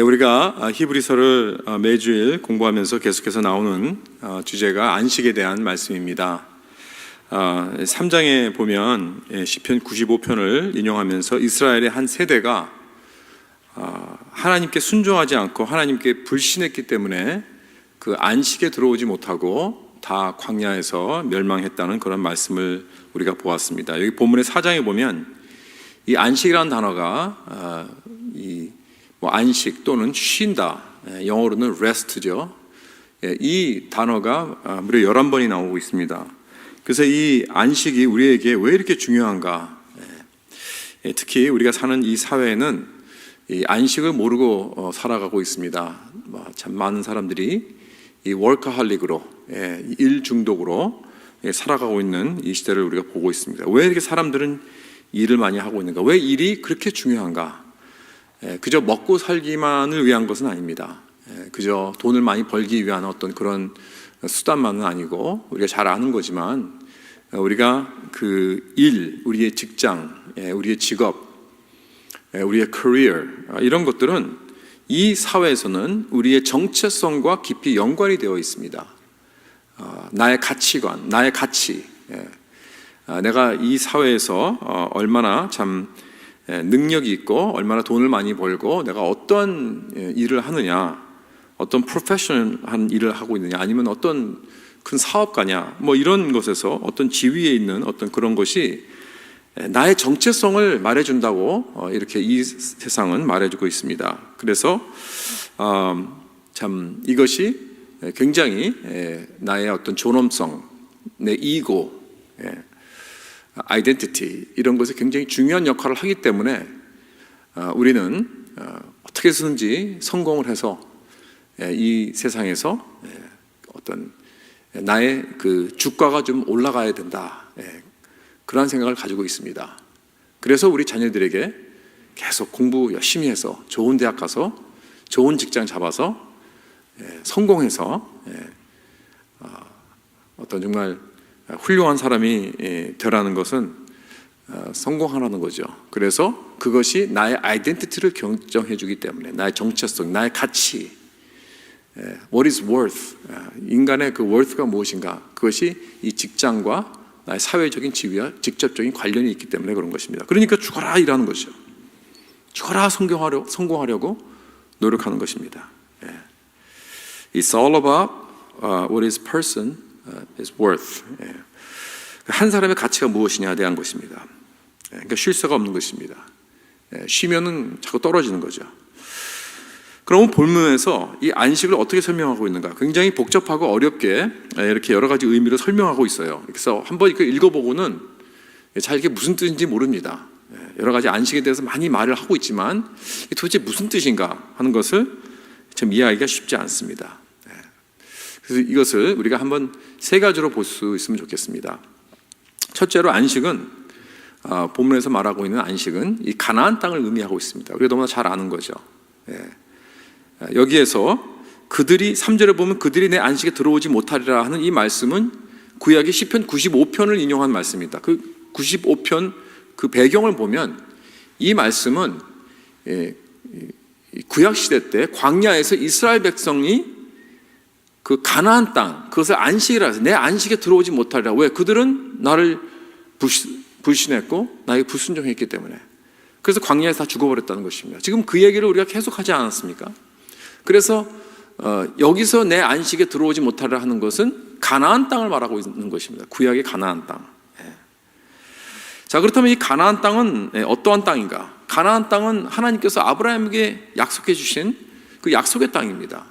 우리가 히브리서를 매주일 공부하면서 계속해서 나오는 주제가 안식에 대한 말씀입니다. 3장에 보면 시편 95편을 인용하면서 이스라엘의 한 세대가 하나님께 순종하지 않고 하나님께 불신했기 때문에 그 안식에 들어오지 못하고 다 광야에서 멸망했다는 그런 말씀을 우리가 보았습니다. 여기 본문의 4장에 보면 이 안식이라는 단어가 안식 또는 쉰다, 영어로는 rest죠. 이 단어가 무려 11번이 나오고 있습니다. 그래서 이 안식이 우리에게 왜 이렇게 중요한가? 특히 우리가 사는 이 사회에는 이 안식을 모르고 살아가고 있습니다. 참 많은 사람들이 이 워커홀릭으로, 일 중독으로 살아가고 있는 이 시대를 우리가 보고 있습니다. 왜 이렇게 사람들은 일을 많이 하고 있는가? 왜 일이 그렇게 중요한가? 그저 먹고 살기만을 위한 것은 아닙니다. 그저 돈을 많이 벌기 위한 어떤 그런 수단만은 아니고, 우리가 잘 아는 거지만 우리가 그 일, 우리의 직장, 우리의 직업, 우리의 career, 이런 것들은 이 사회에서는 우리의 정체성과 깊이 연관이 되어 있습니다. 나의 가치관, 나의 가치, 내가 이 사회에서 얼마나 참 능력이 있고 얼마나 돈을 많이 벌고 내가 어떤 일을 하느냐, 어떤 프로페셔널한 일을 하고 있느냐, 아니면 어떤 큰 사업가냐, 이런 것에서 어떤 지위에 있는 어떤 그런 것이 나의 정체성을 말해준다고 이렇게 이 세상은 말해주고 있습니다. 그래서 참 이것이 굉장히 나의 어떤 존엄성, 내 이고, 아이덴티티, 이런 것에 굉장히 중요한 역할을 하기 때문에 우리는 어떻게 해서든지 성공을 해서 이 세상에서 어떤 나의 그 주가가 좀 올라가야 된다, 그런 생각을 가지고 있습니다. 그래서 우리 자녀들에게 계속 공부 열심히 해서 좋은 대학 가서 좋은 직장 잡아서 성공해서 어떤 정말 훌륭한 사람이 되라는 것은 성공하라는 거죠. 그래서 그것이 나의 아이덴티티를 결정해 주기 때문에, 나의 정체성, 나의 가치, what is worth, 인간의 그 worth가 무엇인가, 그것이 이 직장과 나의 사회적인 지위와 직접적인 관련이 있기 때문에 그런 것입니다. 그러니까 죽어라 일하는 것이죠. 죽어라 성공하려고 노력하는 것입니다. It's all about what his person is worth. 한 사람의 가치가 무엇이냐에 대한 것입니다. 그러니까 쉴 새가 없는 것입니다. 쉬면은 자꾸 떨어지는 거죠. 그럼 본문에서 이 안식을 어떻게 설명하고 있는가? 굉장히 복잡하고 어렵게 이렇게 여러 가지 의미로 설명하고 있어요. 그래서 한번 이렇게 읽어보고는 잘 이게 무슨 뜻인지 모릅니다. 여러 가지 안식에 대해서 많이 말을 하고 있지만 도대체 무슨 뜻인가 하는 것을 참 이해하기가 쉽지 않습니다. 그래서 이것을 우리가 한번 세 가지로 볼 수 있으면 좋겠습니다. 첫째로 안식은, 본문에서 말하고 있는 안식은 이 가나안 땅을 의미하고 있습니다. 우리가 너무나 잘 아는 거죠. 여기에서 그들이 3절에 보면 그들이 내 안식에 들어오지 못하리라 하는 이 말씀은 구약의 시편 95편을 인용한 말씀입니다. 그 95편 그 배경을 보면 이 말씀은 구약 시대 때 광야에서 이스라엘 백성이 그 가나안 땅, 그것을 안식이라 해서 내 안식에 들어오지 못하리라. 왜? 그들은 나를 불신했고 나에게 불순종했기 때문에. 그래서 광야에서 다 죽어버렸다는 것입니다. 지금 그 얘기를 우리가 계속하지 않았습니까? 그래서 여기서 내 안식에 들어오지 못하리라 하는 것은 가나안 땅을 말하고 있는 것입니다. 구약의 가나안 땅. 자, 그렇다면 이 가나안 땅은 어떠한 땅인가? 가나안 땅은 하나님께서 아브라함에게 약속해 주신 그 약속의 땅입니다.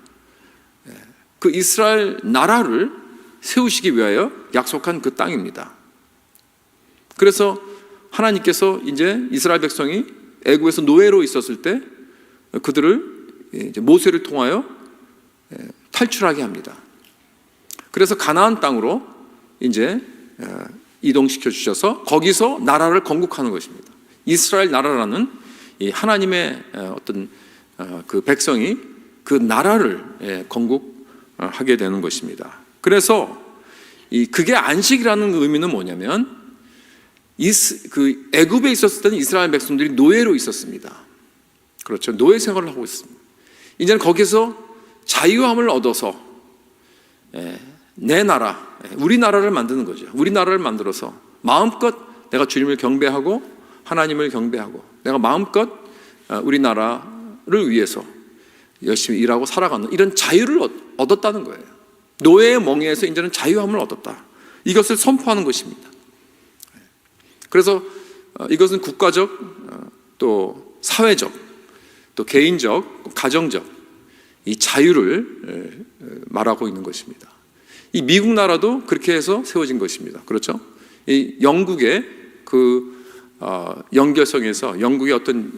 그 이스라엘 나라를 세우시기 위하여 약속한 그 땅입니다. 그래서 하나님께서 이제 이스라엘 백성이 애굽에서 노예로 있었을 때 그들을 이제 모세를 통하여 탈출하게 합니다. 그래서 가나안 땅으로 이제 이동시켜 주셔서 거기서 나라를 건국하는 것입니다. 이스라엘 나라라는 이 하나님의 어떤 그 백성이 그 나라를 건국하게 되는 것입니다. 그래서 그게 안식이라는 의미는 뭐냐면 그 애굽에 있었을 때는 이스라엘 백성들이 노예로 있었습니다. 그렇죠. 노예 생활을 하고 있습니다. 이제는 거기서 자유함을 얻어서 내 나라, 우리나라를 만드는 거죠. 우리나라를 만들어서 마음껏 내가 주님을 경배하고 하나님을 경배하고 내가 마음껏 우리나라를 위해서 열심히 일하고 살아가는 이런 자유를 얻었다는 거예요. 노예의 멍에에서 이제는 자유함을 얻었다. 이것을 선포하는 것입니다. 그래서 이것은 국가적, 또 사회적, 또 개인적, 가정적 이 자유를 말하고 있는 것입니다. 이 미국 나라도 그렇게 해서 세워진 것입니다. 그렇죠? 이 영국의 그 연결성에서 영국의 어떤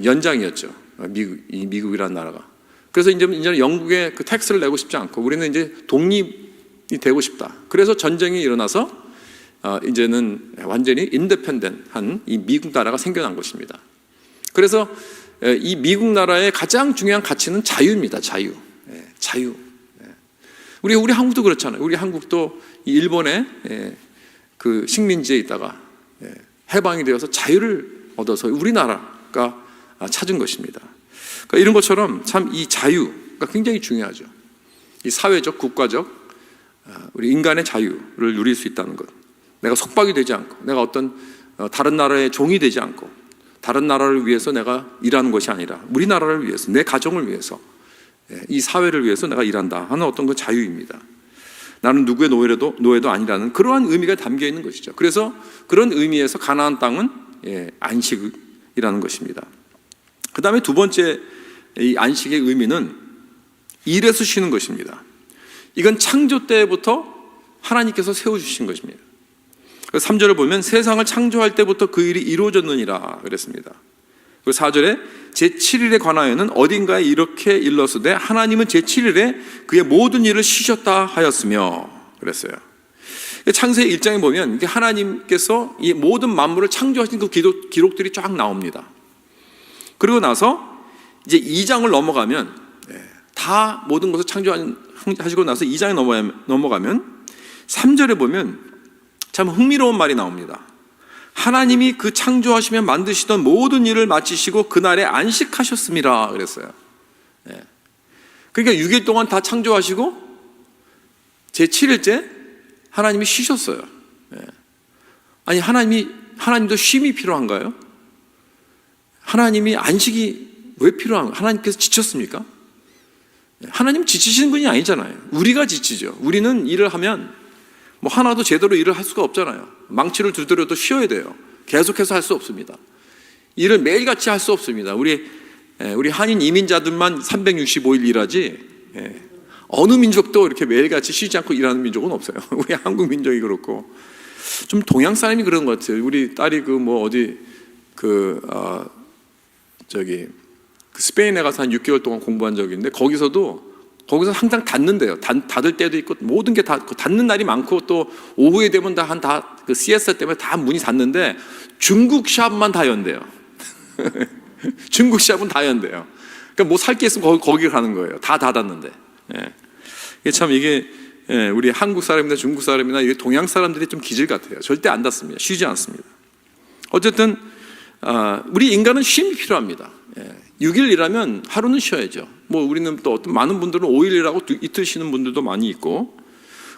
연장이었죠. 미국이라는 나라가. 그래서 이제는 영국의 그 텍스를 내고 싶지 않고 우리는 이제 독립이 되고 싶다. 그래서 전쟁이 일어나서 이제는 완전히 인디펜던트한 이 미국 나라가 생겨난 것입니다. 그래서 이 미국 나라의 가장 중요한 가치는 자유입니다. 자유. 자유. 우리 한국도 그렇잖아요. 우리 한국도 이 일본의 그 식민지에 있다가 해방이 되어서 자유를 얻어서 우리나라가 찾은 것입니다. 그러니까 이런 것처럼 참 이 자유가 굉장히 중요하죠. 이 사회적, 국가적, 우리 인간의 자유를 누릴 수 있다는 것. 내가 속박이 되지 않고, 내가 어떤 다른 나라의 종이 되지 않고, 다른 나라를 위해서 내가 일하는 것이 아니라 우리나라를 위해서, 내 가정을 위해서, 이 사회를 위해서 내가 일한다 하는 어떤 그 자유입니다. 나는 누구의 노예도 아니라는 그러한 의미가 담겨 있는 것이죠. 그래서 그런 의미에서 가나안 땅은 안식이라는 것입니다. 그 다음에 두 번째 이 안식의 의미는 일에서 쉬는 것입니다. 이건 창조 때부터 하나님께서 세워주신 것입니다. 3절을 보면 세상을 창조할 때부터 그 일이 이루어졌느니라 그랬습니다. 그리고 4절에 제7일에 관하여는 어딘가에 이렇게 일렀으되 하나님은 제7일에 그의 모든 일을 쉬셨다 하였으며 그랬어요. 창세기 1장에 보면 하나님께서 이 모든 만물을 창조하신 그 기록들이 쫙 나옵니다. 그리고 나서 이제 2장을 넘어가면 다 모든 것을 창조하시고 나서 2장에 넘어가면 3절에 보면 참 흥미로운 말이 나옵니다. 하나님이 그 창조하시며 만드시던 모든 일을 마치시고 그날에 안식하셨습니다 그랬어요. 그러니까 6일 동안 다 창조하시고 제7일째 하나님이 쉬셨어요. 아니 하나님도 쉼이 필요한가요? 하나님이 안식이 왜 필요한가요? 하나님께서 지쳤습니까? 하나님 지치시는 분이 아니잖아요. 우리가 지치죠. 우리는 일을 하면 뭐 하나도 제대로 일을 할 수가 없잖아요. 망치를 두드려도 쉬어야 돼요. 계속해서 할 수 없습니다. 일을 매일같이 할 수 없습니다. 우리 한인 이민자들만 365일 일하지 어느 민족도 이렇게 매일같이 쉬지 않고 일하는 민족은 없어요. 우리 한국 민족이 그렇고 좀 동양 사람이 그런 것 같아요. 우리 딸이 스페인에 가서 한 6개월 동안 공부한 적이 있는데 거기서 항상 닫는데요. 닫을 때도 있고 모든 게 다 닫는 날이 많고 또 오후에 되면 그 시에스타 때문에 다 문이 닫는데 중국 샵만 다 연대요. 중국 샵은 다 연대요. 그러니까 뭐 살 게 있으면 거기 가는 거예요. 다 닫았는데. 이게 우리 한국 사람이나 중국 사람이나 동양 사람들이 좀 기질 같아요. 절대 안 닫습니다. 쉬지 않습니다. 어쨌든 우리 인간은 쉼이 필요합니다. 6일 일하면 하루는 쉬어야죠. 뭐 우리는 또 어떤 많은 분들은 5일 일하고 이틀 쉬는 분들도 많이 있고,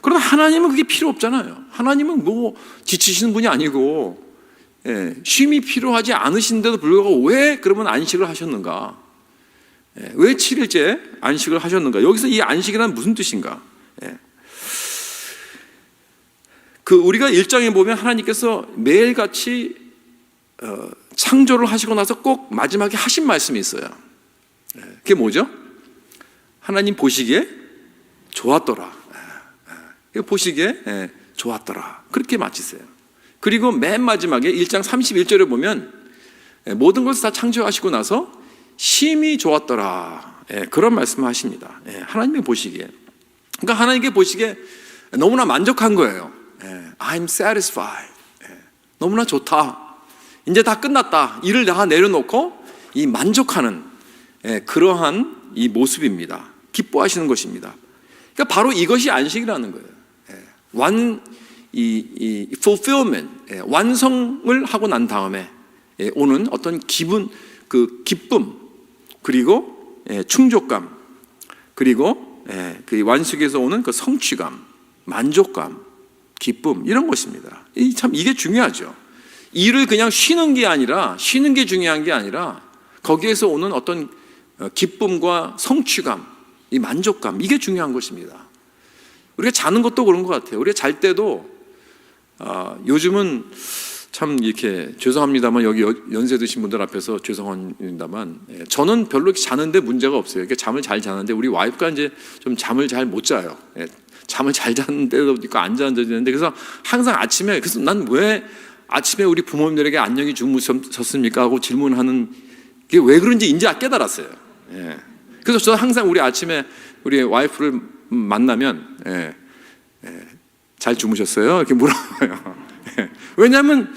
그러나 하나님은 그게 필요 없잖아요. 하나님은 뭐 지치시는 분이 아니고 쉼이 필요하지 않으신데도 불구하고 왜 그러면 안식을 하셨는가? 왜 7일째 안식을 하셨는가? 여기서 이 안식이란 무슨 뜻인가? 우리가 1장에 보면 하나님께서 매일같이 창조를 하시고 나서 꼭 마지막에 하신 말씀이 있어요. 그게 뭐죠? 하나님 보시기에 좋았더라. 보시기에 좋았더라. 그렇게 마치세요. 그리고 맨 마지막에 1장 31절에 보면 모든 것을 다 창조하시고 나서 심히 좋았더라. 그런 말씀을 하십니다. 하나님이 보시기에. 그러니까 하나님께 보시기에 너무나 만족한 거예요. I'm satisfied. 너무나 좋다. 이제 다 끝났다. 일을 다 내려놓고 이 만족하는 그러한 이 모습입니다. 기뻐하시는 것입니다. 그러니까 바로 이것이 안식이라는 거예요. fulfillment, 완성을 하고 난 다음에 오는 어떤 기쁨, 그리고 충족감, 그리고 그 완숙에서 오는 그 성취감, 만족감, 기쁨, 이런 것입니다. 참 이게 중요하죠. 일을 그냥 쉬는 게 중요한 게 아니라 거기에서 오는 어떤 기쁨과 성취감, 이 만족감, 이게 중요한 것입니다. 우리가 자는 것도 그런 것 같아요. 우리가 잘 때도 요즘은 참 이렇게 죄송합니다만, 여기 연세 드신 분들 앞에서 죄송합니다만, 저는 별로 이렇게 자는데 문제가 없어요. 이렇게 잠을 잘 자는데 우리 와이프가 이제 좀 잠을 잘 못 자요. 잠을 잘 자는 데도 있고 안 자는 데도 있는데, 그래서 항상 아침에, 그래서 난 왜 아침에 우리 부모님들에게 안녕히 주무셨습니까 하고 질문하는 게 왜 그런지 이제 깨달았어요. 그래서 저는 항상 우리 아침에 우리 와이프를 만나면 잘 주무셨어요? 이렇게 물어봐요. 왜냐하면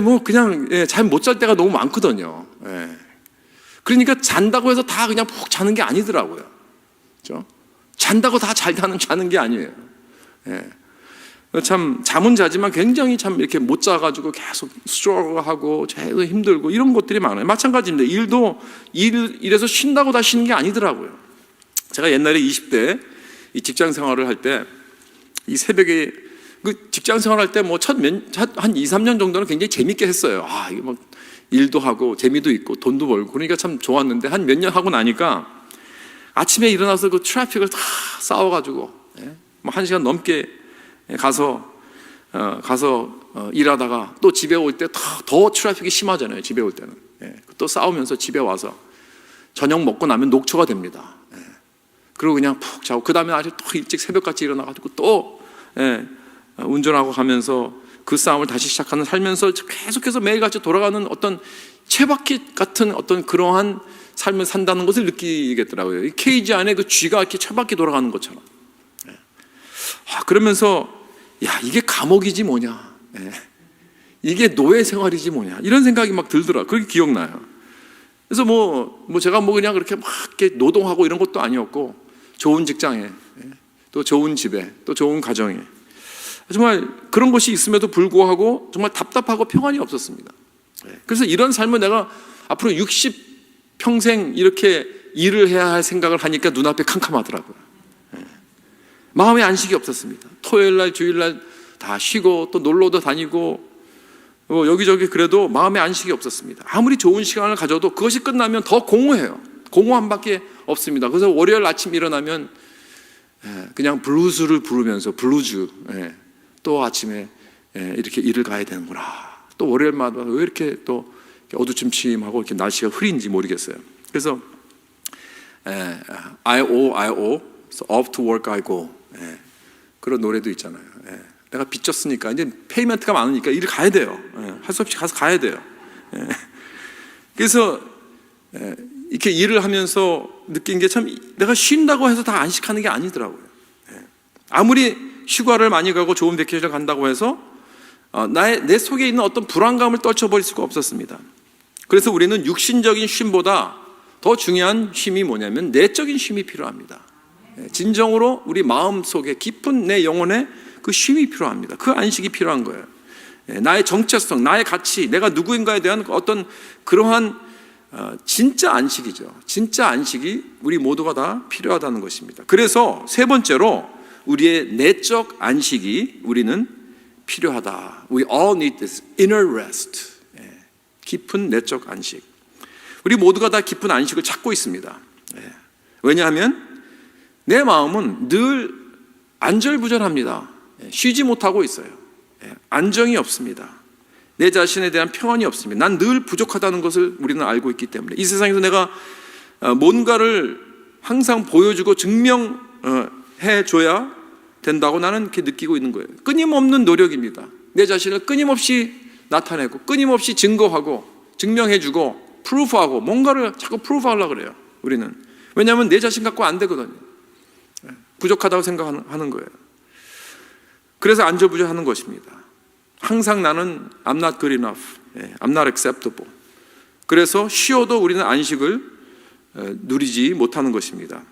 뭐 그냥 잠 못 잘 때가 너무 많거든요. 그러니까 잔다고 해서 다 그냥 푹 자는 게 아니더라고요. 그렇죠? 잔다고 다 잘 자는 게 아니에요. 참 잠은 자지만 굉장히 참 이렇게 못 자가지고 계속 스트러글하고 계속 힘들고 이런 것들이 많아요. 마찬가지입니다. 일에서 쉰다고 다 쉬는 게 아니더라고요. 제가 옛날에 20대 이 직장 생활을 할 때 이 새벽에 그 직장 생활할 때 뭐 한 2, 3년 정도는 굉장히 재밌게 했어요. 이게 뭐 일도 하고 재미도 있고 돈도 벌고 그러니까 참 좋았는데, 한 몇 년 하고 나니까 아침에 일어나서 그 트래픽을 다 싸워가지고 뭐 1시간 넘게 가서 일하다가 또 집에 올 때 더 트래픽이 심하잖아요. 집에 올 때는 또 싸우면서 집에 와서 저녁 먹고 나면 녹초가 됩니다. 그리고 그냥 푹 자고 그 다음에 아주 또 일찍 새벽같이 일어나가지고 또 운전하고 가면서 그 싸움을 다시 시작하는, 살면서 계속해서 매일같이 돌아가는 어떤 쳇바퀴 같은 어떤 그러한 삶을 산다는 것을 느끼겠더라고요. 이 케이지 안에 그 쥐가 이렇게 쳇바퀴 돌아가는 것처럼. 그러면서 이게 감옥이지 뭐냐, 이게 노예 생활이지 뭐냐, 이런 생각이 막 들더라고요. 그게 기억나요. 그래서 뭐 제가 뭐 그냥 그렇게 막 이렇게 노동하고 이런 것도 아니었고, 좋은 직장에 또 좋은 집에 또 좋은 가정에 정말 그런 것이 있음에도 불구하고 정말 답답하고 평안이 없었습니다. 그래서 이런 삶을 내가 앞으로 60평생 이렇게 일을 해야 할 생각을 하니까 눈앞에 캄캄하더라고요. 마음에 안식이 없었습니다. 토요일날 주일날 다 쉬고 또 놀러도 다니고 여기저기 그래도 마음에 안식이 없었습니다. 아무리 좋은 시간을 가져도 그것이 끝나면 더 공허해요. 공허함밖에 없습니다. 그래서 월요일 아침 일어나면 그냥 블루즈를 부르면서 또 아침에 이렇게 일을 가야 되는구나. 또 월요일마다 왜 이렇게 또 어두침침하고 이렇게 날씨가 흐린지 모르겠어요. 그래서 I owe, so off to work I go. 그런 노래도 있잖아요. 내가 빚졌으니까 이제 페이먼트가 많으니까 일을 가야 돼요. 할 수 없이 가서 가야 돼요. 그래서 이렇게 일을 하면서 느낀 게 참 내가 쉰다고 해서 다 안식하는 게 아니더라고요. 아무리 휴가를 많이 가고 좋은 베케이션을 간다고 해서 내 속에 있는 어떤 불안감을 떨쳐버릴 수가 없었습니다. 그래서 우리는 육신적인 쉼보다 더 중요한 쉼이 뭐냐면 내적인 쉼이 필요합니다. 진정으로 우리 마음 속에 깊은 내 영혼에 그 쉼이 필요합니다. 그 안식이 필요한 거예요. 나의 정체성, 나의 가치, 내가 누구인가에 대한 어떤 그러한 진짜 안식이죠. 진짜 안식이 우리 모두가 다 필요하다는 것입니다. 그래서 세 번째로 우리의 내적 안식이 우리는 필요하다. We all need this inner rest. 깊은 내적 안식. 우리 모두가 다 깊은 안식을 찾고 있습니다. 왜냐하면 내 마음은 늘 안절부절합니다. 쉬지 못하고 있어요. 안정이 없습니다. 내 자신에 대한 평안이 없습니다. 난 늘 부족하다는 것을 우리는 알고 있기 때문에 이 세상에서 내가 뭔가를 항상 보여주고 증명해 줘야 된다고 나는 이렇게 느끼고 있는 거예요. 끊임없는 노력입니다. 내 자신을 끊임없이 나타내고 끊임없이 증거하고 증명해주고 프루프하고 뭔가를 자꾸 프루프하려고 그래요. 우리는. 왜냐하면 내 자신 갖고 안 되거든요. 부족하다고 생각하는 거예요. 그래서 안절부절하는 것입니다. 항상 나는 I'm not good enough, I'm not acceptable. 그래서 쉬어도 우리는 안식을 누리지 못하는 것입니다.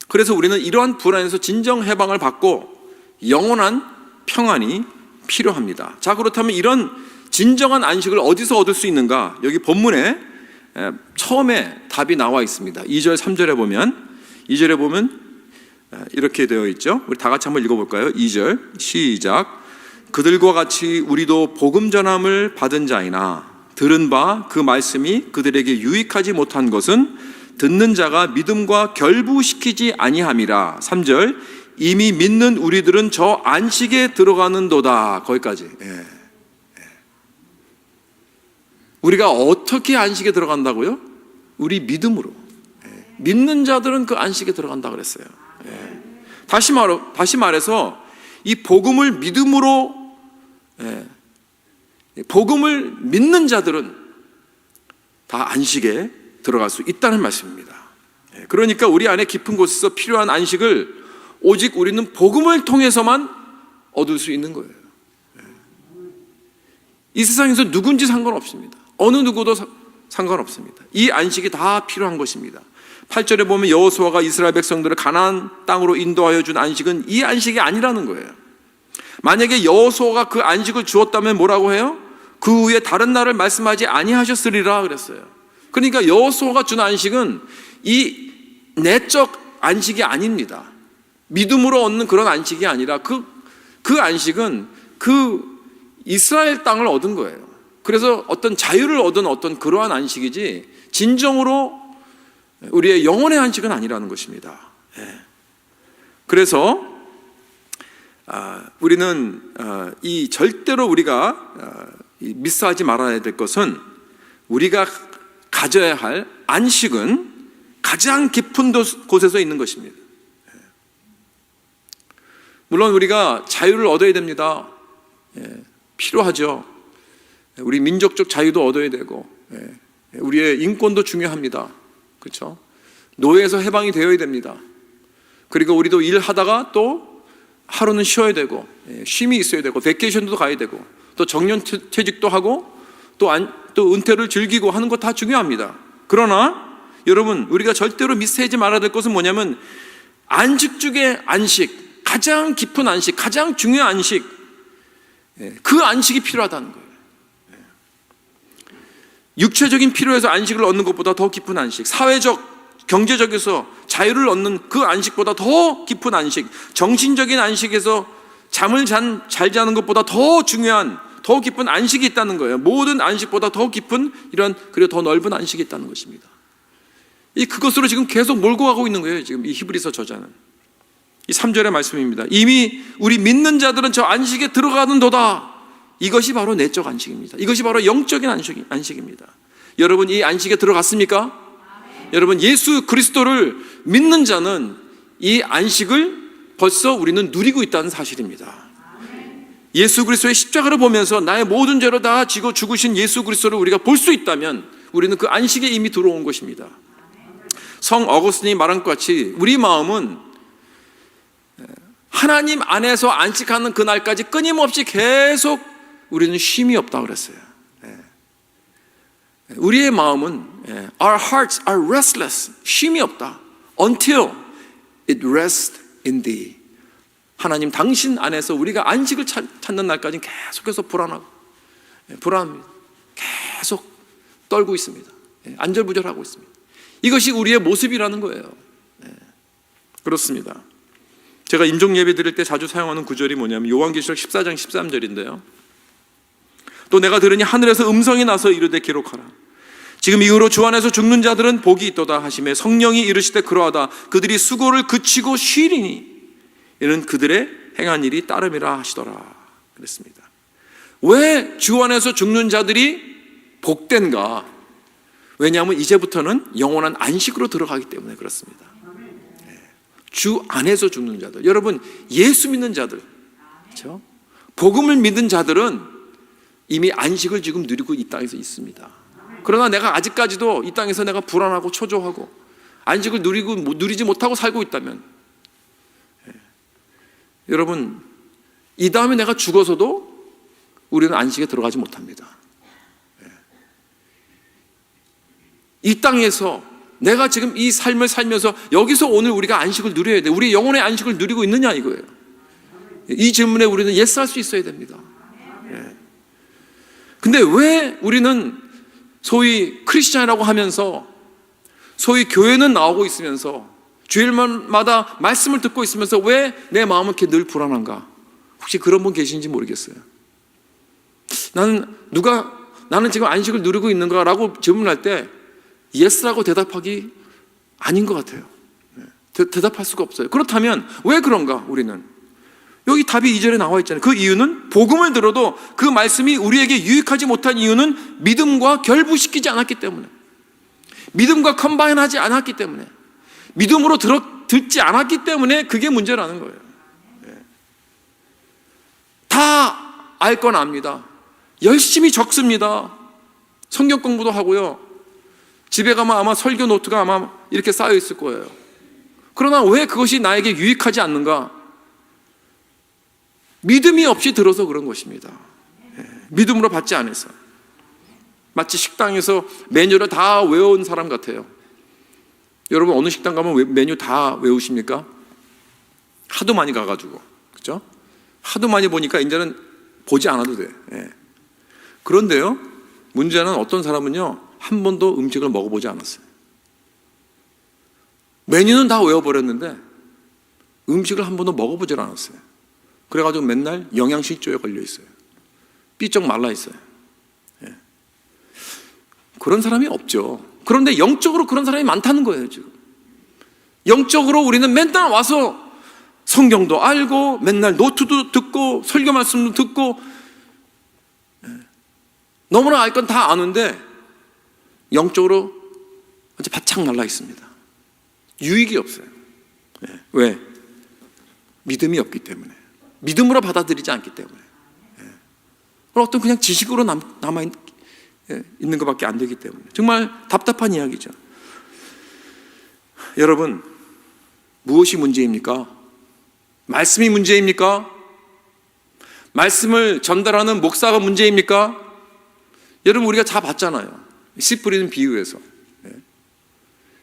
그래서 우리는 이러한 불안에서 진정 해방을 받고 영원한 평안이 필요합니다. 자, 그렇다면 이런 진정한 안식을 어디서 얻을 수 있는가? 여기 본문에 처음에 답이 나와 있습니다. 2절 3절에 보면 이렇게 되어 있죠. 우리 다 같이 한번 읽어볼까요? 2절 시작. 그들과 같이 우리도 복음 전함을 받은 자이나 들은 바 그 말씀이 그들에게 유익하지 못한 것은 듣는 자가 믿음과 결부시키지 아니함이라. 3절 이미 믿는 우리들은 저 안식에 들어가는도다. 거기까지. 우리가 어떻게 안식에 들어간다고요? 우리 믿음으로. 믿는 자들은 그 안식에 들어간다 그랬어요. 다시 말해서 이 복음을 믿음으로, 복음을 믿는 자들은 다 안식에 들어갈 수 있다는 말씀입니다. 그러니까 우리 안에 깊은 곳에서 필요한 안식을 오직 우리는 복음을 통해서만 얻을 수 있는 거예요. 이 세상에서 누군지 상관없습니다. 어느 누구도 상관없습니다. 이 안식이 다 필요한 것입니다. 8절에 보면 여호수아가 이스라엘 백성들을 가나안 땅으로 인도하여 준 안식은 이 안식이 아니라는 거예요. 만약에 여호수아가 그 안식을 주었다면 뭐라고 해요? 그 후에 다른 날을 말씀하지 아니하셨으리라 그랬어요. 그러니까 여호수아가 준 안식은 이 내적 안식이 아닙니다. 믿음으로 얻는 그런 안식이 아니라 그 안식은 그 이스라엘 땅을 얻은 거예요. 그래서 어떤 자유를 얻은 어떤 그러한 안식이지 진정으로 우리의 영혼의 안식은 아니라는 것입니다. 그래서 우리는 이 절대로 우리가 미스하지 말아야 될 것은 우리가 가져야 할 안식은 가장 깊은 곳에서 있는 것입니다. 물론 우리가 자유를 얻어야 됩니다. 필요하죠. 우리 민족적 자유도 얻어야 되고 우리의 인권도 중요합니다. 그렇죠? 노예에서 해방이 되어야 됩니다. 그리고 우리도 일하다가 또 하루는 쉬어야 되고 쉼이 있어야 되고 베케이션도 가야 되고 또 정년퇴직도 하고 또 은퇴를 즐기고 하는 거 다 중요합니다. 그러나 여러분 우리가 절대로 미스하지 말아야 될 것은 뭐냐면 안식 중의 안식, 가장 깊은 안식, 가장 중요한 안식, 그 안식이 필요하다는 거예요. 육체적인 필요에서 안식을 얻는 것보다 더 깊은 안식, 사회적, 경제적에서 자유를 얻는 그 안식보다 더 깊은 안식, 정신적인 안식에서 잠을 잘 자는 것보다 더 중요한, 더 깊은 안식이 있다는 거예요. 모든 안식보다 더 깊은 그리고 더 넓은 안식이 있다는 것입니다. 그것으로 지금 계속 몰고 가고 있는 거예요. 지금 이 히브리서 저자는. 이 3절의 말씀입니다. 이미 우리 믿는 자들은 저 안식에 들어가는도다. 이것이 바로 내적 안식입니다. 이것이 바로 영적인 안식입니다. 여러분 이 안식에 들어갔습니까? 여러분 예수 그리스도를 믿는 자는 이 안식을 벌써 우리는 누리고 있다는 사실입니다. 예수 그리스도의 십자가를 보면서 나의 모든 죄를 다 지고 죽으신 예수 그리스도를 우리가 볼 수 있다면 우리는 그 안식에 이미 들어온 것입니다. 성 어거스틴이 말한 것 같이 우리 마음은 하나님 안에서 안식하는 그날까지 끊임없이 계속 우리는 쉼이 없다고 그랬어요. 우리의 마음은 Our hearts are restless. 쉼이 없다. Until it rests in thee. 하나님 당신 안에서 우리가 안식을 찾는 날까지 계속해서 불안합니다. 계속 떨고 있습니다. 안절부절하고 있습니다. 이것이 우리의 모습이라는 거예요. 그렇습니다. 제가 임종 예배 드릴 때 자주 사용하는 구절이 뭐냐면 요한계시록 14장 13절인데요. 또 내가 들으니 하늘에서 음성이 나서 이르되 기록하라. 지금 이후로 주 안에서 죽는 자들은 복이 있도다 하시매 성령이 이르시되 그러하다. 그들이 수고를 그치고 쉬리니 이는 그들의 행한 일이 따름이라 하시더라. 그랬습니다. 왜 주 안에서 죽는 자들이 복된가? 왜냐하면 이제부터는 영원한 안식으로 들어가기 때문에 그렇습니다. 주 안에서 죽는 자들, 여러분 예수 믿는 자들, 그렇죠? 복음을 믿는 자들은 이미 안식을 지금 누리고 이 땅에서 있습니다. 그러나 내가 아직까지도 이 땅에서 내가 불안하고 초조하고 안식을 누리지 못하고 살고 있다면 여러분 이 다음에 내가 죽어서도 우리는 안식에 들어가지 못합니다. 이 땅에서 내가 지금 이 삶을 살면서 여기서 오늘 우리가 안식을 누려야 돼. 우리 영혼의 안식을 누리고 있느냐 이거예요. 이 질문에 우리는 예스할 수 있어야 됩니다. 근데 왜 우리는 소위 크리스찬이라고 하면서 소위 교회는 나오고 있으면서 주일마다 말씀을 듣고 있으면서 왜 내 마음은 이렇게 늘 불안한가? 혹시 그런 분 계신지 모르겠어요. 나는 지금 안식을 누리고 있는가라고 질문할 때 예스라고 대답하기 아닌 것 같아요. 대답할 수가 없어요. 그렇다면 왜 그런가 우리는? 여기 답이 2절에 나와 있잖아요. 그 이유는 복음을 들어도 그 말씀이 우리에게 유익하지 못한 이유는 믿음과 결부시키지 않았기 때문에, 믿음과 컴바인하지 않았기 때문에, 믿음으로 듣지 않았기 때문에 그게 문제라는 거예요. 다 알 건 압니다. 열심히 적습니다. 성경 공부도 하고요. 집에 가면 아마 설교 노트가 아마 이렇게 쌓여 있을 거예요. 그러나 왜 그것이 나에게 유익하지 않는가? 믿음이 없이 들어서 그런 것입니다. 믿음으로 받지 않아서. 마치 식당에서 메뉴를 다 외운 사람 같아요. 여러분 어느 식당 가면 메뉴 다 외우십니까? 하도 많이 가가지고, 그렇죠? 하도 많이 보니까 이제는 보지 않아도 돼. 그런데요, 문제는 어떤 사람은요 한 번도 음식을 먹어보지 않았어요. 메뉴는 다 외워버렸는데 음식을 한 번도 먹어보질 않았어요. 그래가지고 맨날 영양실조에 걸려 있어요. 삐쩍 말라 있어요. 그런 사람이 없죠. 그런데 영적으로 그런 사람이 많다는 거예요. 지금 영적으로 우리는 맨날 와서 성경도 알고 맨날 노트도 듣고 설교 말씀도 듣고 너무나 알 건 다 아는데 영적으로 아주 바짝 말라 있습니다. 유익이 없어요. 왜? 믿음이 없기 때문에, 믿음으로 받아들이지 않기 때문에. 어떤 그냥 지식으로 남아 있는 것밖에 안 되기 때문에 정말 답답한 이야기죠. 여러분, 무엇이 문제입니까? 말씀이 문제입니까? 말씀을 전달하는 목사가 문제입니까? 여러분 우리가 다 봤잖아요. 씨 뿌리는 비유에서.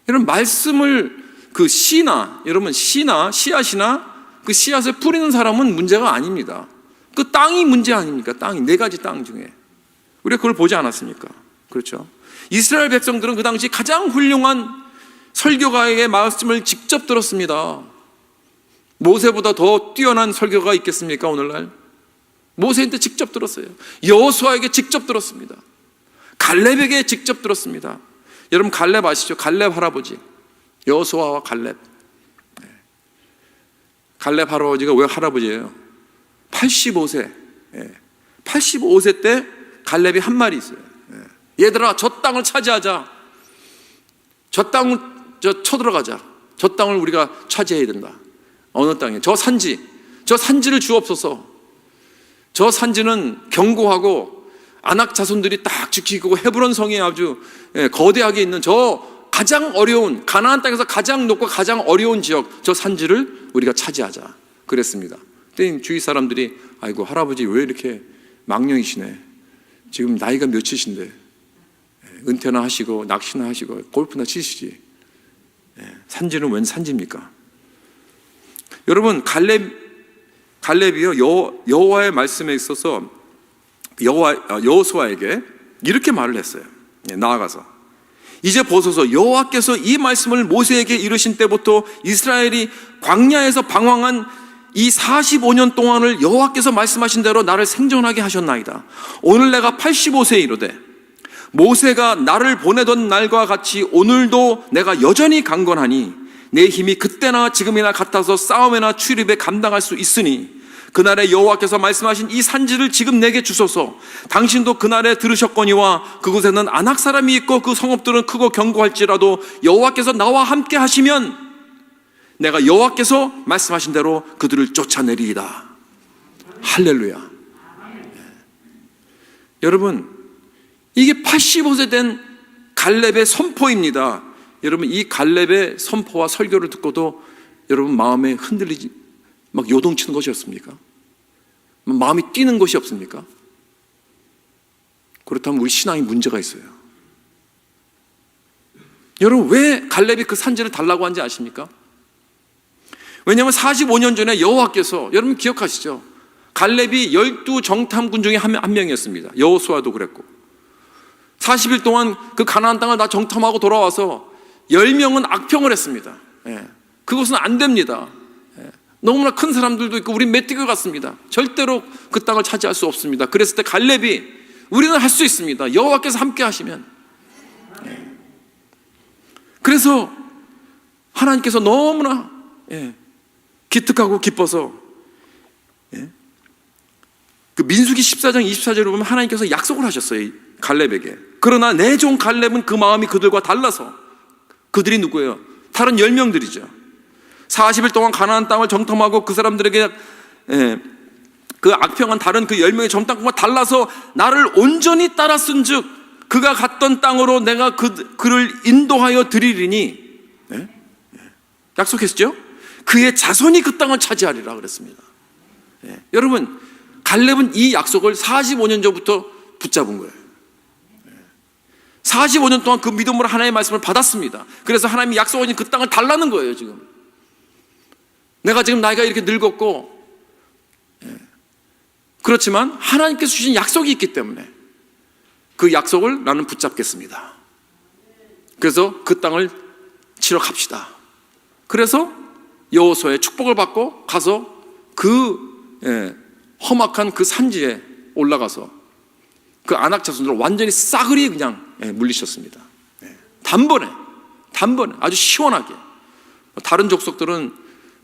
여러분 말씀을 그 씨나 여러분 씨앗이나 그 씨앗을 뿌리는 사람은 문제가 아닙니다. 그 땅이 문제 아닙니까? 땅이 네 가지 땅 중에 우리가 그걸 보지 않았습니까? 그렇죠? 이스라엘 백성들은 그 당시 가장 훌륭한 설교가에게 말씀을 직접 들었습니다. 모세보다 더 뛰어난 설교가 있겠습니까? 오늘날 모세한테 직접 들었어요. 여호수아에게 직접 들었습니다. 갈렙에게 직접 들었습니다. 여러분 갈렙 아시죠? 갈렙 할아버지, 여호수아와 갈렙. 갈렙 할아버지가 왜 할아버지예요? 85세 85세 때 갈렙이 한 말이 있어요. 얘들아 저 땅을 차지하자. 저 땅을 쳐들어가자. 저 땅을 우리가 차지해야 된다. 어느 땅에? 저 산지를 주옵소서. 저 산지는 견고하고 아낙 자손들이 딱 지키고 헤브론 성에 아주 거대하게 있는 저 가장 어려운 가나안 땅에서 가장 높고 가장 어려운 지역, 저 산지를 우리가 차지하자 그랬습니다. 그때 주위 사람들이 아이고 할아버지 왜 이렇게 망령이시네. 지금 나이가 몇이신데 은퇴나 하시고 낚시나 하시고 골프나 치시지. 산지는 웬 산지입니까? 여러분 갈렙이요 여호와의 말씀에 있어서 여호수아에게 이렇게 말을 했어요. 나아가서 이제 보소서 여호와께서 이 말씀을 모세에게 이르신 때부터 이스라엘이 광야에서 방황한 이 45년 동안을 여호와께서 말씀하신 대로 나를 생존하게 하셨나이다. 오늘 내가 85세에 이르되 모세가 나를 보내던 날과 같이 오늘도 내가 여전히 강건하니 내 힘이 그때나 지금이나 같아서 싸움이나 출입에 감당할 수 있으니 그날에 여호와께서 말씀하신 이 산지를 지금 내게 주소서. 당신도 그날에 들으셨거니와 그곳에는 아낙 사람이 있고 그 성읍들은 크고 견고할지라도 여호와께서 나와 함께 하시면 내가 여호와께서 말씀하신 대로 그들을 쫓아내리이다. 할렐루야. 여러분 이게 85세 된 갈렙의 선포입니다. 여러분 이 갈렙의 선포와 설교를 듣고도 여러분 마음에 흔들리지 막 요동치는 것이 없습니까? 마음이 뛰는 것이 없습니까? 그렇다면 우리 신앙에 문제가 있어요. 여러분 왜 갈렙이 그 산지를 달라고 한지 아십니까? 왜냐하면 45년 전에 여호와께서, 여러분 기억하시죠? 갈렙이 12 정탐군 중에 한 명이었습니다. 여호수아도 그랬고 40일 동안 그 가나안 땅을 다 정탐하고 돌아와서 10명은 악평을 했습니다. 그것은 안 됩니다. 너무나 큰 사람들도 있고 우린 메뚜기 같습니다. 절대로 그 땅을 차지할 수 없습니다. 그랬을 때 갈렙이 우리는 할 수 있습니다. 여호와께서 함께 하시면. 그래서 하나님께서 너무나 기특하고 기뻐서 그 민수기 14장 24절을 보면 하나님께서 약속을 하셨어요. 갈렙에게. 그러나 내 종 갈렙은 그 마음이 그들과 달라서, 그들이 누구예요? 다른 10명들이죠. 40일 동안 가나안 땅을 정탐하고 그 사람들에게 그 악평한 다른 그 10명의 정탐꾼과 달라서 나를 온전히 따랐은즉 그가 갔던 땅으로 내가 그를 인도하여 드리리니, 약속했죠? 그의 자손이 그 땅을 차지하리라 그랬습니다. 여러분, 갈렙은 이 약속을 45년 전부터 붙잡은 거예요. 45년 동안 그 믿음으로 하나님의 말씀을 받았습니다. 그래서 하나님이 약속하신 그 땅을 달라는 거예요. 지금 내가 지금 나이가 이렇게 늙었고, 그렇지만 하나님께서 주신 약속이 있기 때문에 그 약속을 나는 붙잡겠습니다. 그래서 그 땅을 치러 갑시다. 그래서 여호수아의 축복을 받고 가서 그 험악한 그 산지에 올라가서 그 아낙 자손들을 완전히 싸그리 그냥 물리쳤습니다. 단번에 아주 시원하게. 다른 족속들은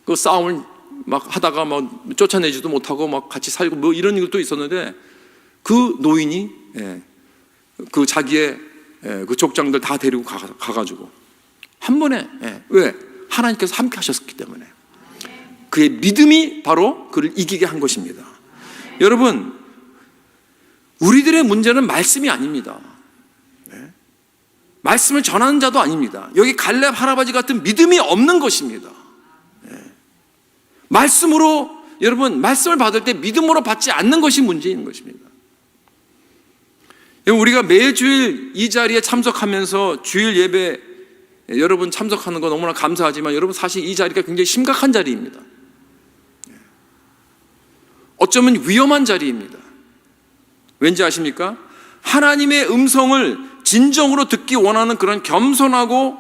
그 싸움을 막 하다가 막 쫓아내지도 못하고 막 같이 살고 뭐 이런 일도 있었는데, 그 노인이 그 자기의 그 족장들 다 데리고 가가지고 한 번에, 왜? 하나님께서 함께 하셨기 때문에. 그의 믿음이 바로 그를 이기게 한 것입니다. 여러분, 우리들의 문제는 말씀이 아닙니다. 말씀을 전하는 자도 아닙니다. 여기 갈렙 할아버지 같은 믿음이 없는 것입니다. 말씀으로, 여러분, 말씀을 받을 때 믿음으로 받지 않는 것이 문제인 것입니다. 우리가 매주일 이 자리에 참석하면서 주일 예배 여러분 참석하는 거 너무나 감사하지만, 여러분 사실 이 자리가 굉장히 심각한 자리입니다. 어쩌면 위험한 자리입니다. 왠지 아십니까? 하나님의 음성을 진정으로 듣기 원하는 그런 겸손하고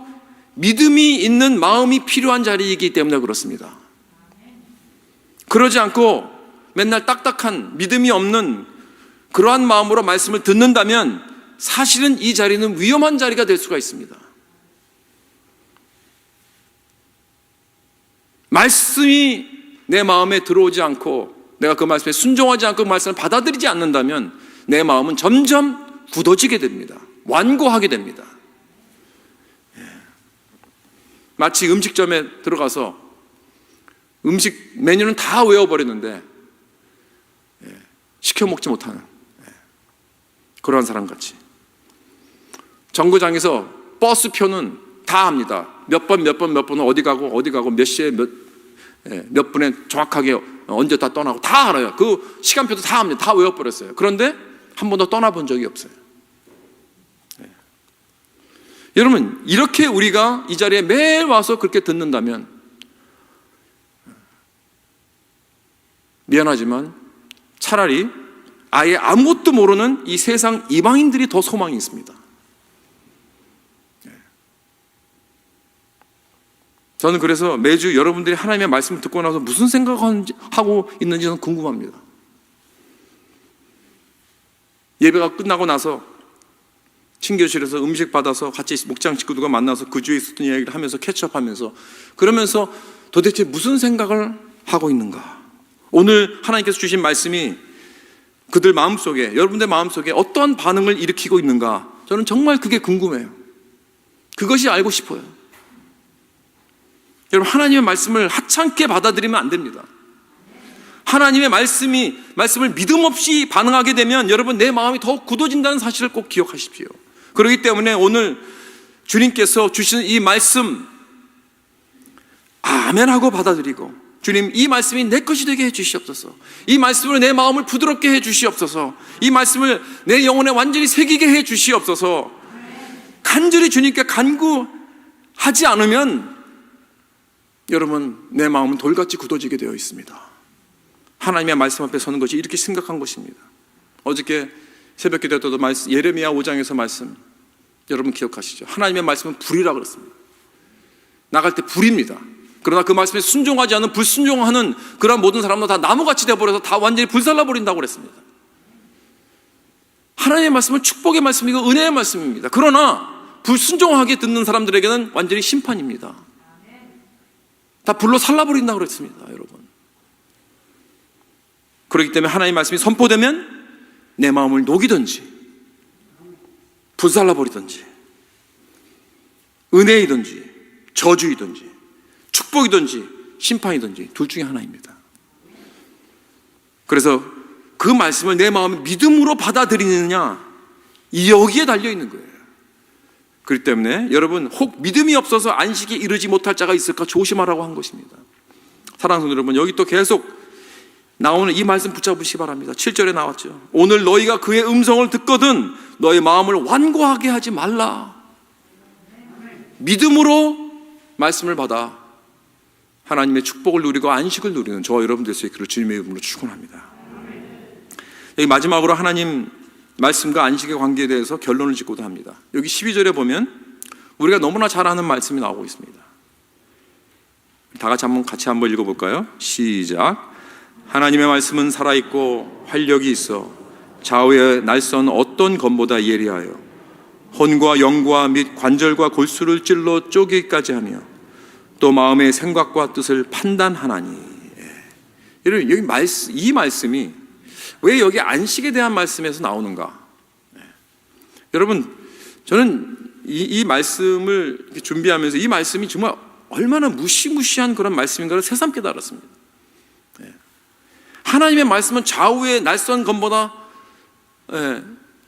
믿음이 있는 마음이 필요한 자리이기 때문에 그렇습니다. 그러지 않고 맨날 딱딱한 믿음이 없는 그러한 마음으로 말씀을 듣는다면 사실은 이 자리는 위험한 자리가 될 수가 있습니다. 말씀이 내 마음에 들어오지 않고 내가 그 말씀에 순종하지 않고 그 말씀을 받아들이지 않는다면 내 마음은 점점 굳어지게 됩니다. 완고하게 됩니다. 마치 음식점에 들어가서 음식 메뉴는 다 외워버렸는데 시켜 먹지 못하는 그러한 사람 같이, 정거장에서 버스표는 다 합니다. 몇 번은 어디 가고 몇 시에 몇 분에 정확하게 언제 다 떠나고 다 알아요. 그 시간표도 다 합니다. 다 외워버렸어요. 그런데 한 번도 떠나본 적이 없어요. 여러분, 이렇게 우리가 이 자리에 매일 와서 그렇게 듣는다면 미안하지만 차라리 아예 아무것도 모르는 이 세상 이방인들이 더 소망이 있습니다. 저는 그래서 매주 여러분들이 하나님의 말씀을 듣고 나서 무슨 생각하고 있는지 저는 궁금합니다. 예배가 끝나고 나서 친교실에서 음식 받아서 같이 목장 식구들과 만나서 그 주에 있었던 이야기를 하면서 캐치업하면서, 그러면서 도대체 무슨 생각을 하고 있는가? 오늘 하나님께서 주신 말씀이 그들 마음속에, 여러분들 마음속에 어떠한 반응을 일으키고 있는가? 저는 정말 그게 궁금해요. 그것이 알고 싶어요. 여러분, 하나님의 말씀을 하찮게 받아들이면 안 됩니다. 하나님의 말씀을 믿음 없이 반응하게 되면 여러분 내 마음이 더욱 굳어진다는 사실을 꼭 기억하십시오. 그렇기 때문에 오늘 주님께서 주시는 이 말씀 아멘하고 받아들이고, 주님 이 말씀이 내 것이 되게 해 주시옵소서, 이 말씀으로 내 마음을 부드럽게 해 주시옵소서, 이 말씀을 내 영혼에 완전히 새기게 해 주시옵소서, 간절히 주님께 간구하지 않으면 여러분 내 마음은 돌같이 굳어지게 되어 있습니다. 하나님의 말씀 앞에 서는 것이 이렇게 심각한 것입니다. 어저께 새벽 기도 때도 말씀, 예레미야 5장에서 말씀 여러분 기억하시죠? 하나님의 말씀은 불이라 그랬습니다. 나갈 때 불입니다. 그러나 그 말씀에 순종하지 않는 불순종하는 그런 모든 사람도 다 나무같이 되어버려서 다 완전히 불살라버린다고 그랬습니다. 하나님의 말씀은 축복의 말씀이고 은혜의 말씀입니다. 그러나 불순종하게 듣는 사람들에게는 완전히 심판입니다. 다 불로 살라버린다고 그랬습니다, 여러분. 그렇기 때문에 하나님의 말씀이 선포되면 내 마음을 녹이든지 불살라버리든지 은혜이든지 저주이든지 축복이든지 심판이든지 둘 중에 하나입니다. 그래서 그 말씀을 내 마음에 믿음으로 받아들이느냐, 여기에 달려있는 거예요. 그렇기 때문에 여러분, 혹 믿음이 없어서 안식에 이르지 못할 자가 있을까 조심하라고 한 것입니다. 사랑하는 여러분, 여기 또 계속 나오는 이 말씀 붙잡으시기 바랍니다. 7절에 나왔죠. 오늘 너희가 그의 음성을 듣거든 너의 마음을 완고하게 하지 말라. 믿음으로 말씀을 받아 하나님의 축복을 누리고 안식을 누리는 저와 여러분 될 수 있기를 주님의 이름으로 축원합니다. 여기 마지막으로 하나님 말씀과 안식의 관계에 대해서 결론을 짓고도 합니다. 여기 12절에 보면 우리가 너무나 잘 아는 말씀이 나오고 있습니다. 다 같이 한번 읽어볼까요? 시작. 하나님의 말씀은 살아있고 활력이 있어 좌우의 날선 어떤 검보다 예리하여 혼과 영과 및 관절과 골수를 찔러 쪼개기까지 하며 또 마음의 생각과 뜻을 판단하나니. 여러분, 여기 이 말씀이 왜 여기 안식에 대한 말씀에서 나오는가? 여러분, 저는 이 말씀을 준비하면서 이 말씀이 정말 얼마나 무시무시한 그런 말씀인가를 새삼 깨달았습니다. 하나님의 말씀은 좌우의 날선 검보다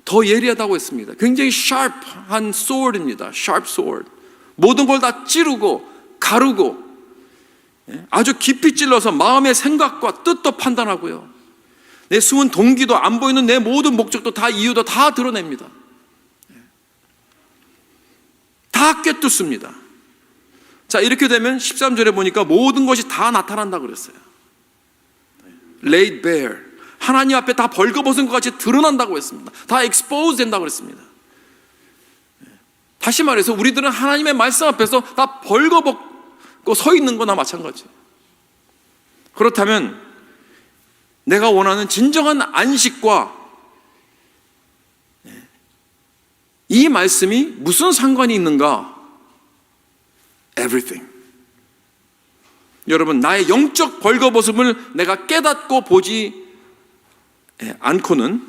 더 예리하다고 했습니다. 굉장히 sharp한 sword입니다. sharp sword. 모든 걸 다 찌르고 가르고 아주 깊이 찔러서 마음의 생각과 뜻도 판단하고요. 내 숨은 동기도 안 보이는 내 모든 목적도 다 이유도 다 드러냅니다. 다 꿰뚫습니다. 자, 이렇게 되면 13절에 보니까 모든 것이 다 나타난다고 그랬어요. laid bare. 하나님 앞에 다 벌거벗은 것 같이 드러난다고 했습니다. 다 expose 된다고 그랬습니다. 다시 말해서 우리들은 하나님의 말씀 앞에서 다 벌거벗고 서 있는 거나 마찬가지예요. 그렇다면 내가 원하는 진정한 안식과 이 말씀이 무슨 상관이 있는가? Everything. 여러분, 나의 영적 벌거벗음을 내가 깨닫고 보지 않고는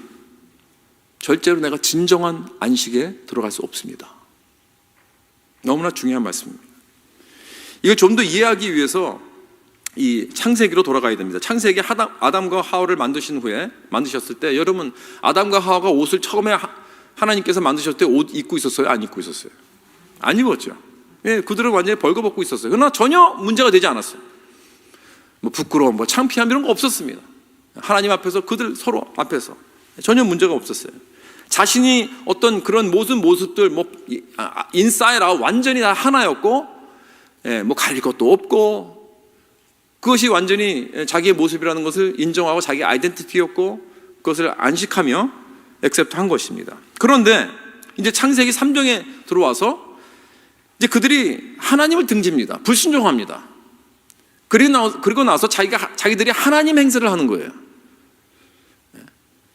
절대로 내가 진정한 안식에 들어갈 수 없습니다. 너무나 중요한 말씀입니다. 이걸 좀 더 이해하기 위해서 이 창세기로 돌아가야 됩니다. 창세기 아담과 하와를 만드셨을 때 여러분, 아담과 하와가 옷을 처음에 하나님께서 만드셨을 때 옷 입고 있었어요? 안 입고 있었어요? 안 입었죠. 그들은 완전히 벌거벗고 있었어요. 그러나 전혀 문제가 되지 않았어요. 뭐 부끄러움, 창피함 이런 거 없었습니다. 하나님 앞에서 그들 서로 앞에서 전혀 문제가 없었어요. 자신이 어떤 그런 모든 모습들 인사이드 아웃 완전히 다 하나였고 가릴 것도 없고 그것이 완전히 자기의 모습이라는 것을 인정하고 자기의 아이덴티티였고 그것을 안식하며 액셉트한 것입니다. 그런데 이제 창세기 3장에 들어와서 이제 그들이 하나님을 등집니다. 불순종합니다. 그리고 나서 자기들이 하나님 행세를 하는 거예요.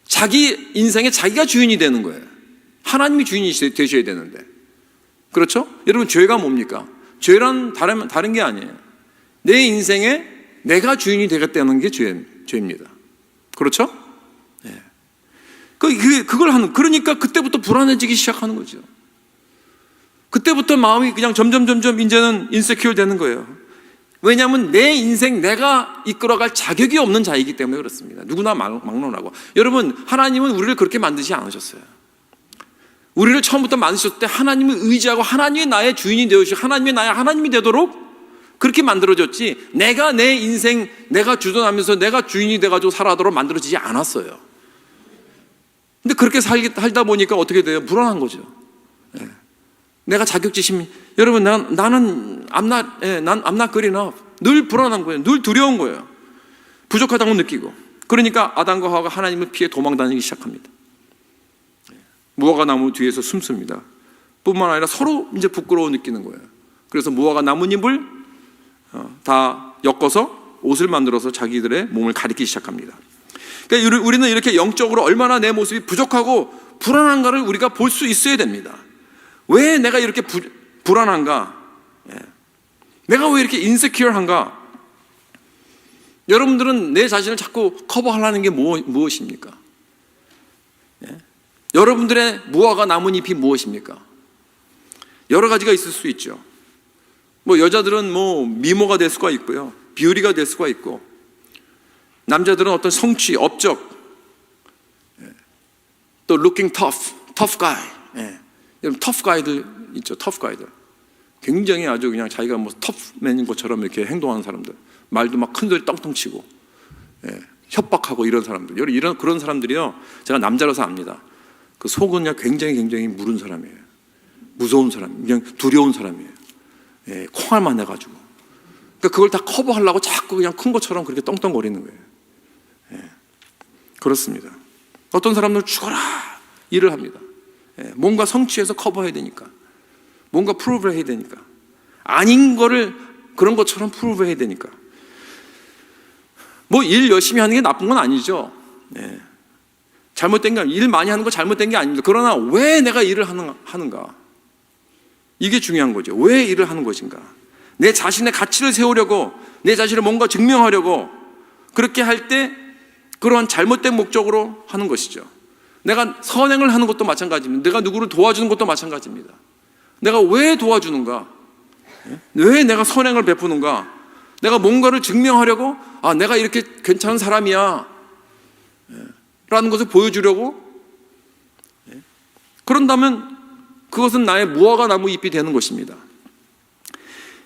자기 인생에 자기가 주인이 되는 거예요. 하나님이 주인이 되셔야 되는데. 그렇죠? 여러분, 죄가 뭡니까? 죄란 다른 게 아니에요. 내 인생에 내가 주인이 되겠다는 게 죄입니다. 그렇죠? 네. 그러니까 그때부터 불안해지기 시작하는 거죠. 그때부터 마음이 그냥 점점 이제는 인세큐어 되는 거예요. 왜냐하면 내 인생 내가 이끌어갈 자격이 없는 자이기 때문에 그렇습니다. 누구나 막론하고. 여러분, 하나님은 우리를 그렇게 만드지 않으셨어요. 우리를 처음부터 만드셨을 때 하나님을 의지하고 하나님이 나의 주인이 되어주시고 하나님이 나의 하나님이 되도록 그렇게 만들어졌지, 내가 내 인생 내가 주도하면서 내가 주인이 돼가지고 살아도록 만들어지지 않았어요. 근데 그렇게 살다 보니까 어떻게 돼요? 불안한 거죠. 내가 자격지심이, 여러분, 나는 I'm not good enough. 늘 불안한 거예요. 늘 두려운 거예요. 부족하다고 느끼고. 그러니까 아담과 하와가 하나님을 피해 도망다니기 시작합니다. 무화과 나무 뒤에서 숨습니다. 뿐만 아니라 서로 이제 부끄러워 느끼는 거예요. 그래서 무화과 나뭇잎을 다 엮어서 옷을 만들어서 자기들의 몸을 가리키기 시작합니다. 그러니까 우리는 이렇게 영적으로 얼마나 내 모습이 부족하고 불안한가를 우리가 볼 수 있어야 됩니다. 왜 내가 이렇게 불안한가? 내가 왜 이렇게 인세큐어한가? 여러분들은 내 자신을 자꾸 커버하려는 게 무엇입니까? 여러분들의 무화과 나뭇잎이 무엇입니까? 여러 가지가 있을 수 있죠. 뭐 여자들은 뭐 미모가 될 수가 있고요, 뷰티가 될 수가 있고, 남자들은 어떤 성취, 업적, 또 looking tough guy. 여러분 tough guy들 있죠, tough guy들. 굉장히 아주 그냥 자기가 뭐 터프맨인 것처럼 이렇게 행동하는 사람들, 말도 막 큰 소리 떵떵 치고, 협박하고 이런 사람들, 그런 사람들이요, 제가 남자라서 압니다. 그 속은 그냥 굉장히 무른 사람이에요. 무서운 사람, 그냥 두려운 사람이에요. 콩알만 해가지고. 그러니까 그걸 다 커버하려고 자꾸 그냥 큰 것처럼 그렇게 떵떵거리는 거예요. 그렇습니다. 어떤 사람들은 죽어라 일을 합니다. 뭔가 성취해서 커버해야 되니까, 뭔가 프루브를 해야 되니까, 아닌 거를 그런 것처럼 프루브해야 되니까. 뭐 일 열심히 하는 게 나쁜 건 아니죠. 잘못된 게 아니에요. 일 많이 하는 거 잘못된 게 아닙니다. 그러나 왜 내가 일을 하는가? 이게 중요한 거죠. 왜 일을 하는 것인가? 내 자신의 가치를 세우려고, 내 자신을 뭔가 증명하려고 그렇게 할 때 그러한 잘못된 목적으로 하는 것이죠. 내가 선행을 하는 것도 마찬가지입니다. 내가 누구를 도와주는 것도 마찬가지입니다. 내가 왜 도와주는가? 왜 내가 선행을 베푸는가? 내가 뭔가를 증명하려고, 내가 이렇게 괜찮은 사람이야 라는 것을 보여주려고? 그런다면 그것은 나의 무화과 나무 잎이 되는 것입니다.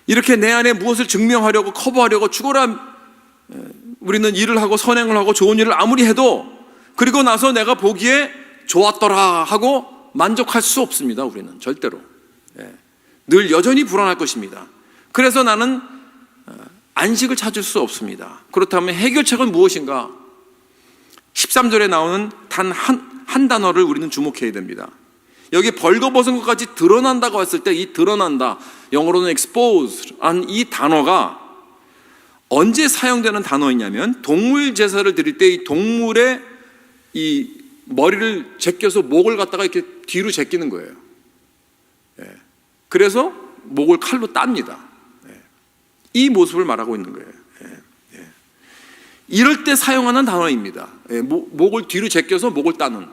이렇게 내 안에 무엇을 증명하려고, 커버하려고 죽어라, 우리는 일을 하고 선행을 하고 좋은 일을 아무리 해도 그리고 나서 내가 보기에 좋았더라 하고 만족할 수 없습니다. 우리는 절대로. 늘 여전히 불안할 것입니다. 그래서 나는 안식을 찾을 수 없습니다. 그렇다면 해결책은 무엇인가? 13절에 나오는 단 한 단어를 우리는 주목해야 됩니다. 여기 벌거벗은 것까지 드러난다고 했을 때 이 드러난다, 영어로는 expose 한 이 단어가 언제 사용되는 단어이냐면, 동물 제사를 드릴 때 이 동물의 이 머리를 제껴서 목을 갖다가 이렇게 뒤로 제끼는 거예요. 그래서 목을 칼로 땁니다. 이 모습을 말하고 있는 거예요. 이럴 때 사용하는 단어입니다. 목을 뒤로 제껴서 목을 따는.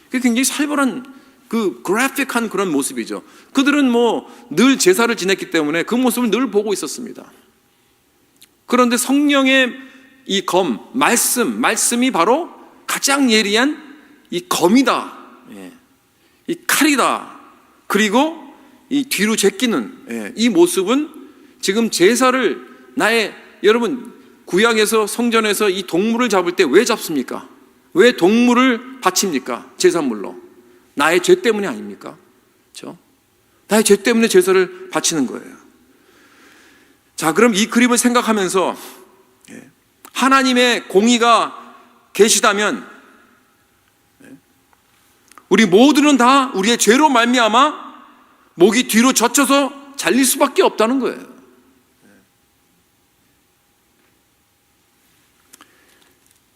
그게 굉장히 살벌한, 그 그래픽한 그런 모습이죠. 그들은 뭐 늘 제사를 지냈기 때문에 그 모습을 늘 보고 있었습니다. 그런데 성령의 이 말씀이 바로 가장 예리한 이 검이다, 이 칼이다. 그리고 이 뒤로 제끼는 이 모습은 지금 제사를 여러분 구약에서 성전에서 이 동물을 잡을 때 왜 잡습니까? 왜 동물을 바칩니까? 제사물로. 나의 죄 때문이 아닙니까? 그렇죠? 나의 죄 때문에 제사를 바치는 거예요. 자, 그럼 이 그림을 생각하면서 하나님의 공의가 계시다면 우리 모두는 다 우리의 죄로 말미암아 목이 뒤로 젖혀서 잘릴 수밖에 없다는 거예요.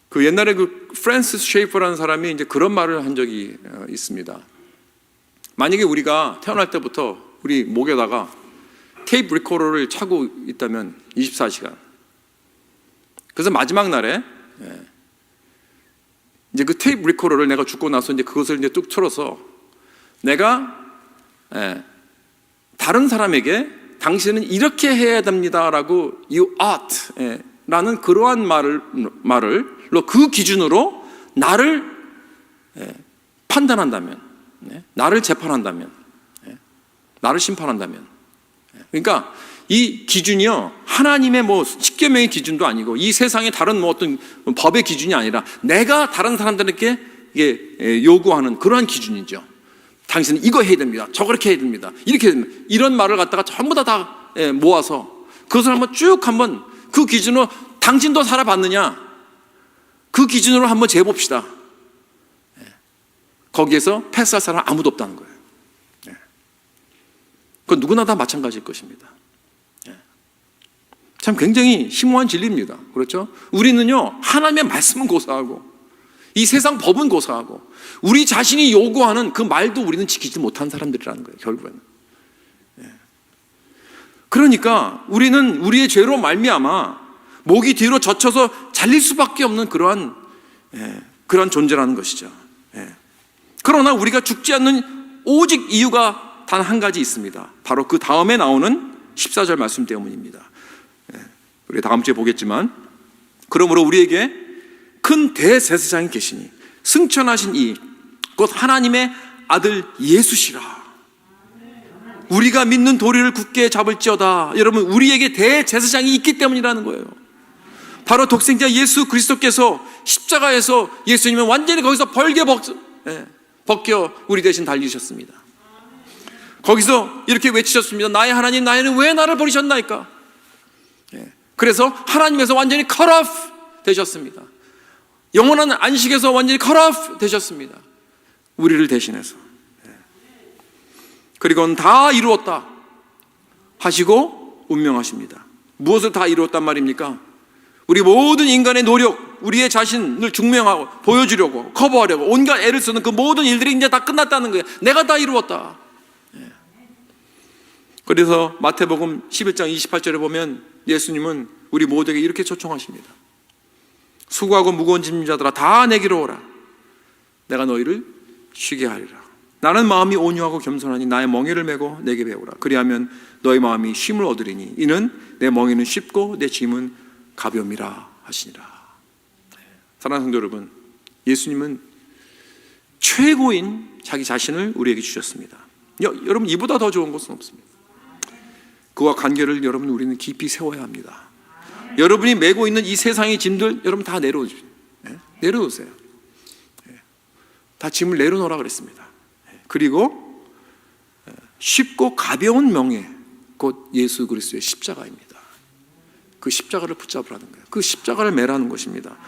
그 옛날에 그 프랜시스 셰이퍼라는 사람이 이제 그런 말을 한 적이 있습니다. 만약에 우리가 태어날 때부터 우리 목에다가 테이프 리코더를 차고 있다면 24시간. 그래서 마지막 날에 이제 그 테이프 리코더를 내가 죽고 나서 이제 그것을 이제 뚝 틀어서 내가 다른 사람에게 당신은 이렇게 해야 됩니다라고 you ought 라는 그러한 말을로 그 기준으로 나를 판단한다면, 나를 재판한다면, 나를 심판한다면, 그러니까 이 기준이요 하나님의 뭐 십계명의 기준도 아니고 이 세상의 다른 뭐 어떤 법의 기준이 아니라 내가 다른 사람들에게 이게 요구하는 그러한 기준이죠. 당신은 이거 해야 됩니다, 저렇게 해야 됩니다, 이렇게 해야 됩니다, 이런 말을 갖다가 전부 다 모아서 그것을 한번 그 기준으로 당신도 살아봤느냐, 그 기준으로 한번 재봅시다. 거기에서 패스할 사람 아무도 없다는 거예요. 그건 누구나 다 마찬가지일 것입니다. 참 굉장히 심오한 진리입니다. 그렇죠? 우리는요, 하나님의 말씀은 고사하고 이 세상 법은 고사하고 우리 자신이 요구하는 그 말도 우리는 지키지 못한 사람들이라는 거예요, 결국에는. 그러니까 우리는 우리의 죄로 말미암아 목이 뒤로 젖혀서 잘릴 수밖에 없는 그러한 존재라는 것이죠. 그러나 우리가 죽지 않는 오직 이유가 단 한 가지 있습니다. 바로 그 다음에 나오는 14절 말씀 때문입니다. 우리 다음 주에 보겠지만, 그러므로 우리에게 큰 대제사장이 계시니 승천하신 이 곧 하나님의 아들 예수시라. 우리가 믿는 도리를 굳게 잡을지어다. 여러분, 우리에게 대제사장이 있기 때문이라는 거예요. 바로 독생자 예수 그리스도께서 십자가에서 예수님은 완전히 거기서 벌게 벗겨 우리 대신 달리셨습니다. 거기서 이렇게 외치셨습니다. 나의 하나님, 나는 왜 나를 버리셨나이까? 그래서 하나님에서 완전히 cut off 되셨습니다. 영원한 안식에서 완전히 cut off 되셨습니다. 우리를 대신해서. 그리고는 다 이루었다 하시고 운명하십니다. 무엇을 다 이루었단 말입니까? 우리 모든 인간의 노력, 우리의 자신을 증명하고 보여주려고, 커버하려고 온갖 애를 쓰는 그 모든 일들이 이제 다 끝났다는 거예요. 내가 다 이루었다. 그래서 마태복음 11장 28절에 보면 예수님은 우리 모두에게 이렇게 초청하십니다. 수고하고 무거운 짐진 자들아 다 내게로 오라. 내가 너희를 쉬게 하리라. 나는 마음이 온유하고 겸손하니 나의 멍에를 메고 내게 배우라. 그리하면 너희 마음이 쉼을 얻으리니 이는 내 멍에는 쉽고 내 짐은 가벼움이라 하시니라. 사랑하는 성도 여러분, 예수님은 최고인 자기 자신을 우리에게 주셨습니다. 여러분, 이보다 더 좋은 것은 없습니다. 그와 관계를 여러분 우리는 깊이 세워야 합니다. 여러분이 메고 있는 이 세상의 짐들 여러분 다 내려오세요. 내려놓으세요. 다 짐을 내려놓으라 그랬습니다. 그리고 쉽고 가벼운 명예, 곧 예수 그리스도의 십자가입니다. 그 십자가를 붙잡으라는 거예요. 그 십자가를 매라는 것입니다.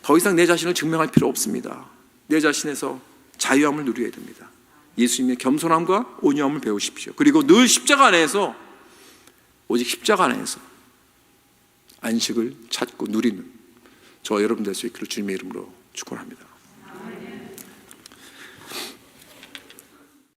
더 이상 내 자신을 증명할 필요 없습니다. 내 자신에서 자유함을 누려야 됩니다. 예수님의 겸손함과 온유함을 배우십시오. 그리고 늘 십자가 안에서, 오직 십자가 안에서 안식을 찾고 누리는 저 여러분 될 수 있기를 주님의 이름으로 축원합니다.